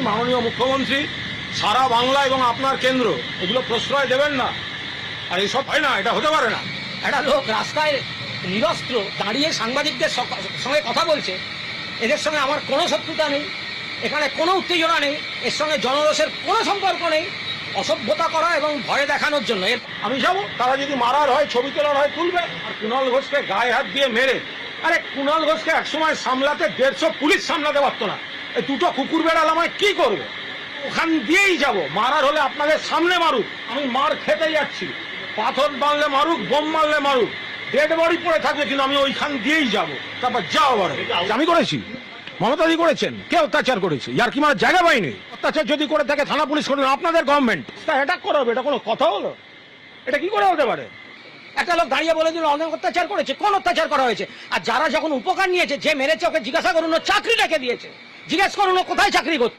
মাননীয় মুখ্যমন্ত্রী সারা বাংলা এবং আপনার কেন্দ্র এগুলো প্রশ্রয় দেবেন না। আর এইসব হয় না, এটা হতে পারে না। একটা লোক রাস্তায় নিরস্ত্র দাঁড়িয়ে সাংবাদিকদের সঙ্গে কথা বলছে, এদের সঙ্গে আমার কোনো শত্রুতা নেই, এখানে কোনো উত্তেজনা নেই, এর সঙ্গে জনরোষের কোনো সম্পর্ক নেই। অসভ্যতা করা এবং ভয় দেখানোর জন্য আমি যাবো, তারা যদি মারার হয় ছবি তোলার হয় তুলবে। আর কুণাল ঘোষকে গায়ে হাত দিয়ে মেরে, আরে কুণাল ঘোষকে একসময় সামলাতে 150 পুলিশ সামলাতে পারতো না। এই দুটো কুকুর বেড়াল আমায় কি করবে? ওখান দিয়েই যাব। মারার হলে আপনাদের সামনে মারুক, আমি মার খেতে যাচ্ছি। পাথর মারলে মারুক, বোম মারলে মারুক, ডেড বডি পড়ে থাকবে, কিন্তু আমি ওইখান দিয়েই যাব। তারপর যাও বড়। আমি করেছি, মমতাদি করেছেন, কে অত্যাচার করেছে? ইয়ার কি মানে জায়গা পাইনি? অত্যাচার যদি করে থাকে থানা পুলিশ করবে, আপনাদের গভর্নমেন্ট অ্যাটাক করাবে। এটা কোনো কথা হলো? এটা কি করে হতে পারে? একটা লোক দাঁড়িয়ে বলে দিল অনেক অত্যাচার করেছে। কোন অত্যাচার করা হয়েছে? আর যারা যখন উপকার নিয়েছে, যে মেরেছে ওকে জিজ্ঞাসা করুন চাকরি রেখে দিয়েছে, জিজ্ঞেস করুন কোথায় চাকরি করতো।